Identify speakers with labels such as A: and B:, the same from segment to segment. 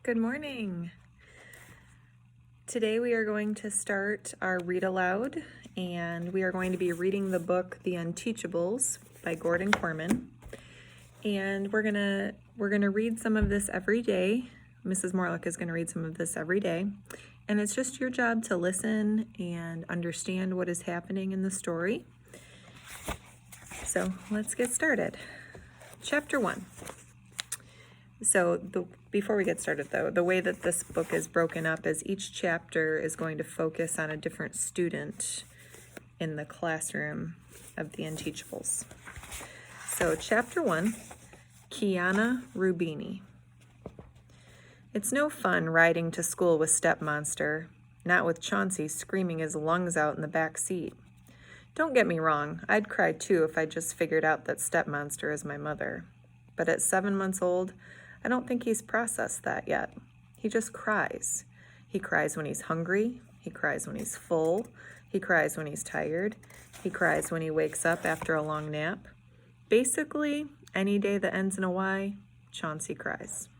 A: Good morning. Today we are going to start our read aloud, and we are going to be reading the book The Unteachables by Gordon Corman. And we're gonna read some of this every day. Mrs. Morlock is gonna read some of this every day. And it's just your job to listen and understand what is happening in the story. So let's get started. Chapter 1. Before we get started though, the way that this book is broken up is each chapter is going to focus on a different student in the classroom of the Unteachables. So chapter 1, Kiana Rubini. It's no fun riding to school with Stepmonster, not with Chauncey screaming his lungs out in the back seat. Don't get me wrong, I'd cry too if I just figured out that Stepmonster is my mother. But at 7 months old, I don't think he's processed that yet. He just cries. He cries when he's hungry. He cries when he's full. He cries when he's tired. He cries when he wakes up after a long nap. Basically, any day that ends in a Y, Chauncey cries.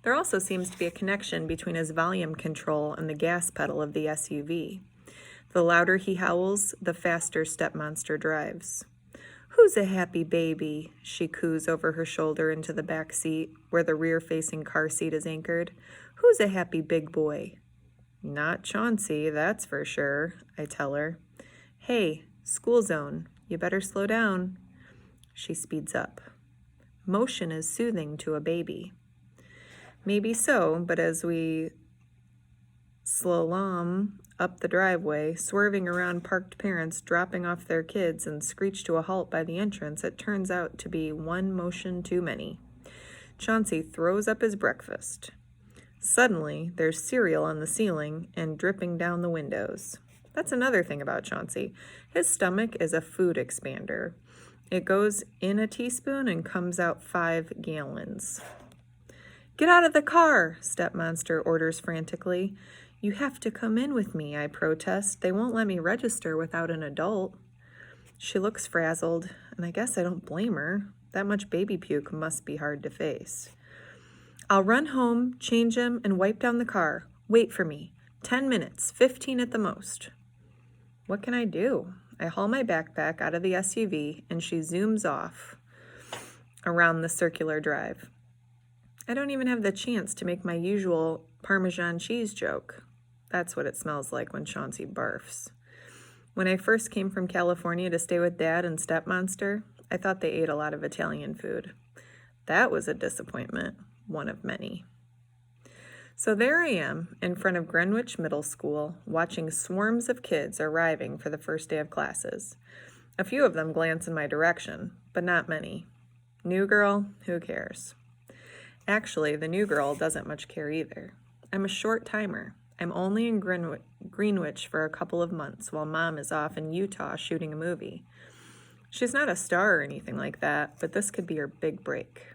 A: There also seems to be a connection between his volume control and the gas pedal of the SUV. The louder he howls, the faster Stepmonster drives. "Who's a happy baby?" she coos over her shoulder into the back seat, where the rear-facing car seat is anchored. "Who's a happy big boy?" "Not Chauncey, that's for sure," I tell her. "Hey, school zone, you better slow down." She speeds up. Motion is soothing to a baby. Maybe so, but as we slalom up the driveway, swerving around parked parents dropping off their kids and screech to a halt by the entrance, it turns out to be one motion too many. Chauncey throws up his breakfast. Suddenly, there's cereal on the ceiling and dripping down the windows. That's another thing about Chauncey. His stomach is a food expander. It goes in a teaspoon and comes out 5 gallons. "Get out of the car," Stepmonster orders frantically. "You have to come in with me," I protest. "They won't let me register without an adult." She looks frazzled, and I guess I don't blame her. That much baby puke must be hard to face. "I'll run home, change him, and wipe down the car. Wait for me. 10 minutes, 15 at the most." What can I do? I haul my backpack out of the SUV, and she zooms off around the circular drive. I don't even have the chance to make my usual Parmesan cheese joke. That's what it smells like when Chauncey barfs. When I first came from California to stay with Dad and Stepmonster, I thought they ate a lot of Italian food. That was a disappointment, one of many. So there I am in front of Greenwich Middle School, watching swarms of kids arriving for the first day of classes. A few of them glance in my direction, but not many. New girl, who cares? Actually, the new girl doesn't much care either. I'm a short timer. I'm only in Greenwich for a couple of months while Mom is off in Utah shooting a movie. She's not a star or anything like that, but this could be her big break.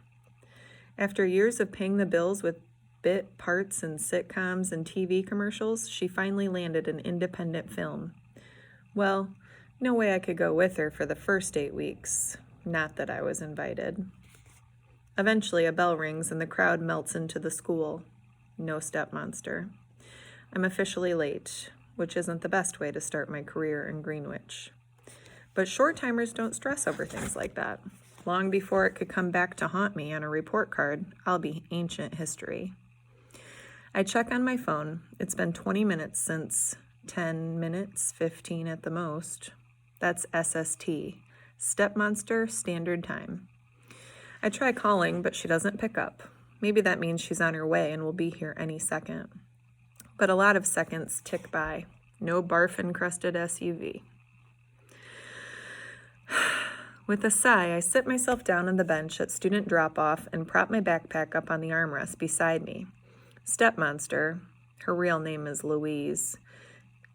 A: After years of paying the bills with bit parts in sitcoms and TV commercials, she finally landed an independent film. Well, no way I could go with her for the first 8 weeks. Not that I was invited. Eventually, a bell rings and the crowd melts into the school. No Stepmonster. I'm officially late, which isn't the best way to start my career in Greenwich. But short-timers don't stress over things like that. Long before it could come back to haunt me on a report card, I'll be ancient history. I check on my phone. It's been 20 minutes since 10 minutes, 15 at the most. That's SST, Stepmonster Standard Time. I try calling, but she doesn't pick up. Maybe that means she's on her way and will be here any second. But a lot of seconds tick by. No barf-encrusted SUV. With a sigh, I sit myself down on the bench at student drop-off and prop my backpack up on the armrest beside me. Stepmonster, her real name is Louise,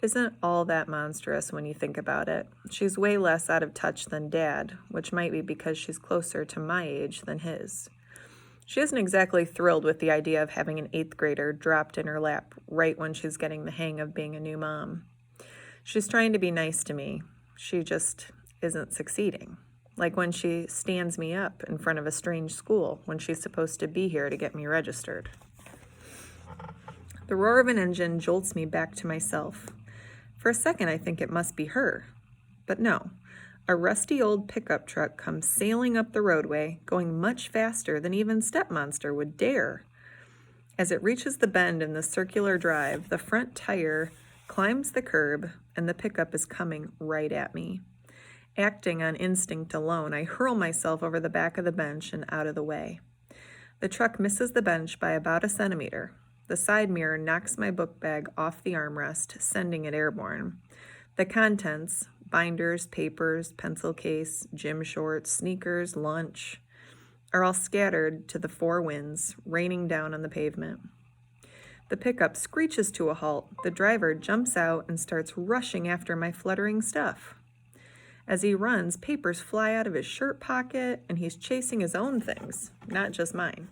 A: isn't all that monstrous when you think about it. She's way less out of touch than Dad, which might be because she's closer to my age than his. She isn't exactly thrilled with the idea of having an 8th grader dropped in her lap right when she's getting the hang of being a new mom. She's trying to be nice to me. She just isn't succeeding. Like when she stands me up in front of a strange school when she's supposed to be here to get me registered. The roar of an engine jolts me back to myself. For a second, I think it must be her. But no. A rusty old pickup truck comes sailing up the roadway, going much faster than even Stepmonster would dare. As it reaches the bend in the circular drive, the front tire climbs the curb, and the pickup is coming right at me. Acting on instinct alone, I hurl myself over the back of the bench and out of the way. The truck misses the bench by about a centimeter. The side mirror knocks my book bag off the armrest, sending it airborne. The contents, binders, papers, pencil case, gym shorts, sneakers, lunch, are all scattered to the four winds, raining down on the pavement. The pickup screeches to a halt. The driver jumps out and starts rushing after my fluttering stuff. As he runs, papers fly out of his shirt pocket, and he's chasing his own things, not just mine.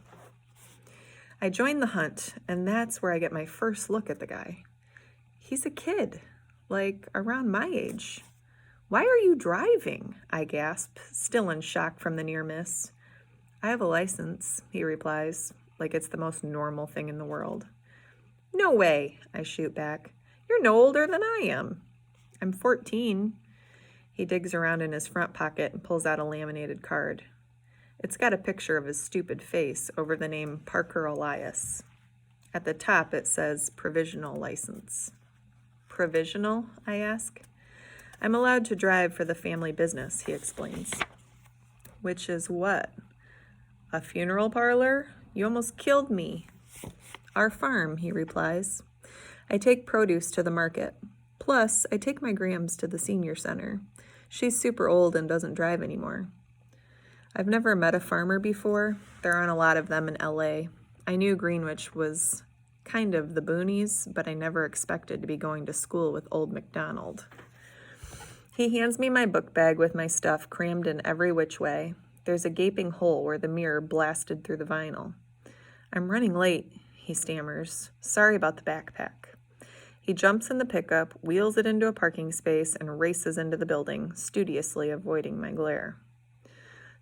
A: I join the hunt, and that's where I get my first look at the guy. He's a kid, like around my age. "Why are you driving?" I gasp, still in shock from the near miss. "I have a license," he replies, like it's the most normal thing in the world. "No way," I shoot back. "You're no older than I am." "I'm 14. He digs around in his front pocket and pulls out a laminated card. It's got a picture of his stupid face over the name Parker Elias. At the top it says provisional license. "Provisional?" I ask. "I'm allowed to drive for the family business," he explains. "Which is what? A funeral parlor? You almost killed me." "Our farm," he replies. "I take produce to the market. Plus, I take my Grams to the senior center. She's super old and doesn't drive anymore." I've never met a farmer before. There aren't a lot of them in LA. I knew Greenwich was kind of the boonies, but I never expected to be going to school with Old MacDonald. He hands me my book bag with my stuff crammed in every which way. There's a gaping hole where the mirror blasted through the vinyl. "I'm running late," he stammers. "Sorry about the backpack." He jumps in the pickup, wheels it into a parking space, and races into the building, studiously avoiding my glare.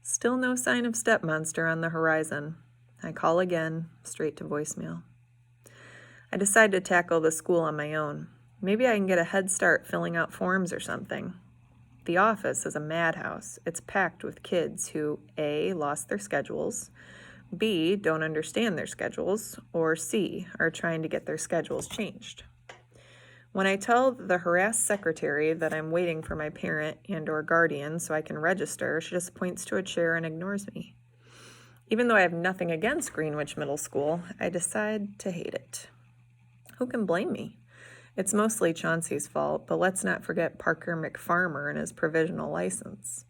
A: Still no sign of Stepmonster on the horizon. I call again, straight to voicemail. I decide to tackle the school on my own. Maybe I can get a head start filling out forms or something. The office is a madhouse. It's packed with kids who A, lost their schedules, B, don't understand their schedules, or C, are trying to get their schedules changed. When I tell the harassed secretary that I'm waiting for my parent and or guardian so I can register, she just points to a chair and ignores me. Even though I have nothing against Greenwich Middle School, I decide to hate it. Who can blame me? It's mostly Chauncey's fault, but let's not forget Parker McFarmer and his provisional license.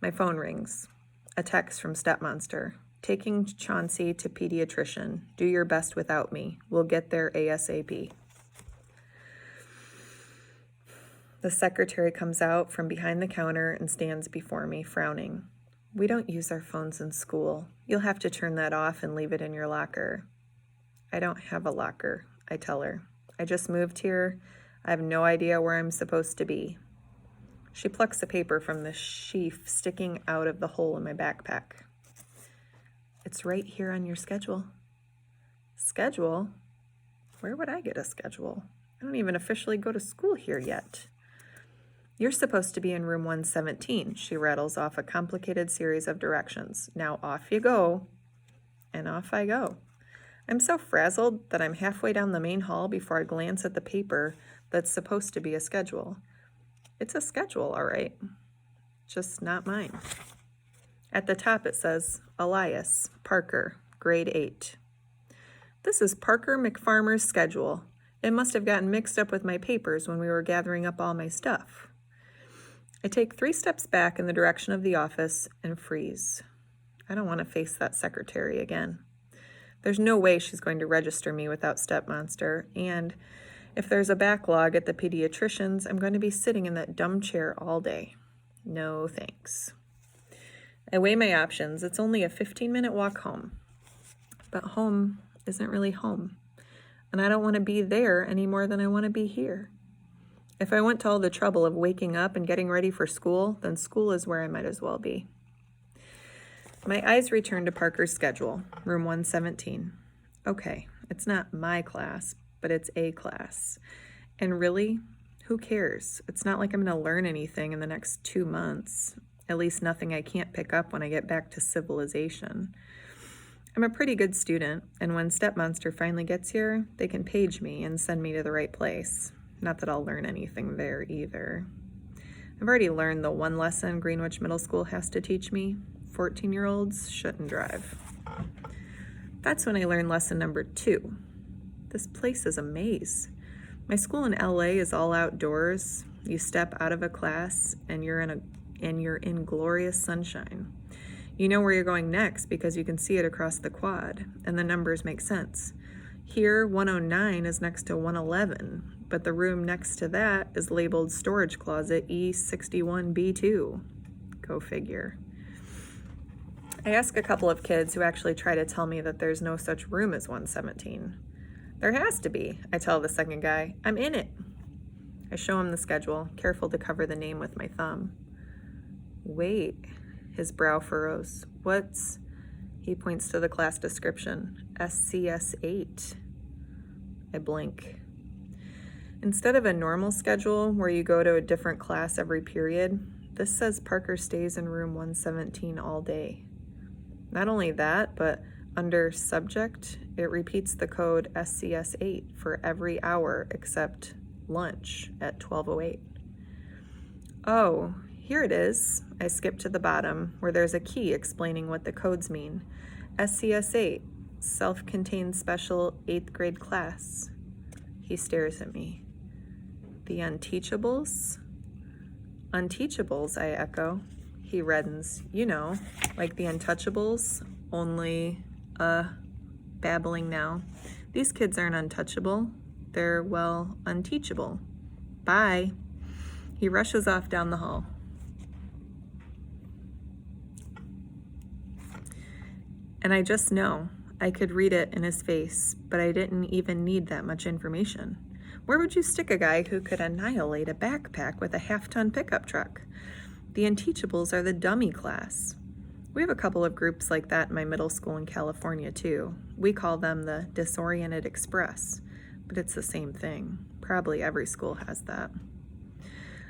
A: My phone rings. A text from Stepmonster. "Taking Chauncey to pediatrician. Do your best without me. We'll get there ASAP." The secretary comes out from behind the counter and stands before me, frowning. "We don't use our phones in school. You'll have to turn that off and leave it in your locker." "I don't have a locker," I tell her. "I just moved here. I have no idea where I'm supposed to be." She plucks a paper from the sheaf sticking out of the hole in my backpack. "It's right here on your schedule." "Schedule? Where would I get a schedule? I don't even officially go to school here yet." "You're supposed to be in room 117, she rattles off a complicated series of directions. "Now off you go." And off I go. I'm so frazzled that I'm halfway down the main hall before I glance at the paper that's supposed to be a schedule. It's a schedule, all right. Just not mine. At the top it says, Elias, Parker, grade 8. This is Parker McFarmer's schedule. It must have gotten mixed up with my papers when we were gathering up all my stuff. I take 3 steps back in the direction of the office and freeze. I don't want to face that secretary again. There's no way she's going to register me without Stepmonster, and if there's a backlog at the pediatrician's, I'm going to be sitting in that dumb chair all day. No thanks. I weigh my options. It's only a 15-minute walk home. But home isn't really home, and I don't want to be there any more than I want to be here. If I went to all the trouble of waking up and getting ready for school, then school is where I might as well be. My eyes return to Parker's schedule, room 117. Okay, it's not my class, but it's A class. And really, who cares? It's not like I'm going to learn anything in the next 2 months, at least nothing I can't pick up when I get back to civilization. I'm a pretty good student, and when Stepmonster finally gets here, they can page me and send me to the right place. Not that I'll learn anything there either. I've already learned the one lesson Greenwich Middle School has to teach me. 14-year-olds shouldn't drive. That's when I learned lesson number 2. This place is a maze. My school in LA is all outdoors. You step out of a class and you're in glorious sunshine. You know where you're going next because you can see it across the quad, and the numbers make sense. Here, 109 is next to 111, but the room next to that is labeled storage closet E61B2. Go figure. I ask a couple of kids who actually try to tell me that there's no such room as 117. There has to be, I tell the second guy. I'm in it. I show him the schedule, careful to cover the name with my thumb. Wait. His brow furrows. What's... He points to the class description. SCS 8. I blink. Instead of a normal schedule where you go to a different class every period, this says Parker stays in room 117 all day. Not only that, but under subject, it repeats the code SCS 8 for every hour except lunch at 12:08. Oh, here it is. I skip to the bottom where there's a key explaining what the codes mean. SCS 8, self-contained special 8th grade class. He stares at me. The Unteachables? Unteachables, I echo. He reddens. You know, like the Untouchables, only, babbling now. These kids aren't untouchable. They're, well, unteachable. Bye. He rushes off down the hall. And I just know. I could read it in his face, but I didn't even need that much information. Where would you stick a guy who could annihilate a backpack with a half-ton pickup truck? The Unteachables are the dummy class. We have a couple of groups like that in my middle school in California, too. We call them the Disoriented Express, but it's the same thing. Probably every school has that.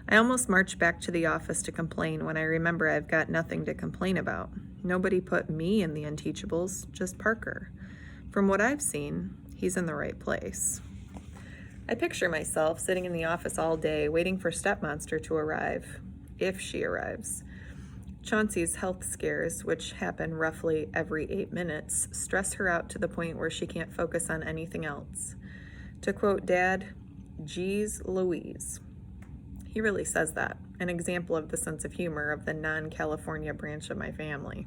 A: I almost march back to the office to complain when I remember I've got nothing to complain about. Nobody put me in the Unteachables, just Parker. From what I've seen, he's in the right place. I picture myself sitting in the office all day waiting for Stepmonster to arrive, if she arrives. Chauncey's health scares, which happen roughly every 8 minutes, stress her out to the point where she can't focus on anything else. To quote Dad, "Geez Louise." He really says that, an example of the sense of humor of the non-California branch of my family.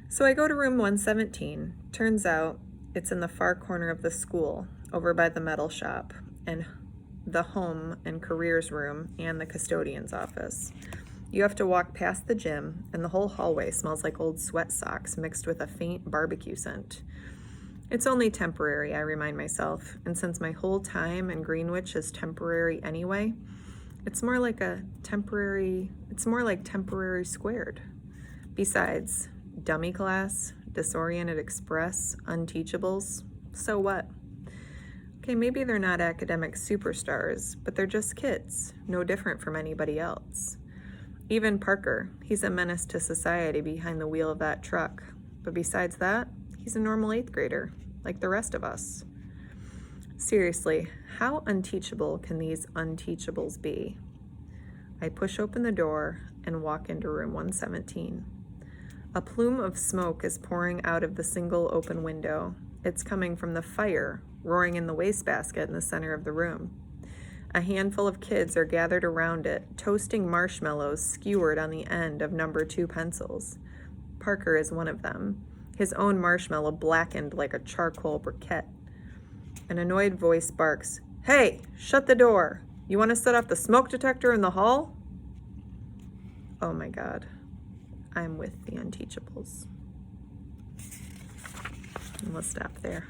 A: So I go to room 117. Turns out it's in the far corner of the school, over by the metal shop, and the home and careers room, and the custodian's office. You have to walk past the gym, and the whole hallway smells like old sweat socks mixed with a faint barbecue scent. It's only temporary, I remind myself, and since my whole time in Greenwich is temporary anyway, it's more like temporary squared. Besides, dummy class, Disoriented Express, Unteachables, so what? Okay, maybe they're not academic superstars, but they're just kids, no different from anybody else. Even Parker, he's a menace to society behind the wheel of that truck, but besides that, he's a normal 8th grader, like the rest of us. Seriously, how unteachable can these Unteachables be? I push open the door and walk into room 117. A plume of smoke is pouring out of the single open window. It's coming from the fire roaring in the wastebasket in the center of the room. A handful of kids are gathered around it, toasting marshmallows skewered on the end of number 2 pencils. Parker is one of them, his own marshmallow blackened like a charcoal briquette. An annoyed voice barks, "Hey, shut the door! You want to set off the smoke detector in the hall?" Oh my God, I'm with the Unteachables. And we'll stop there.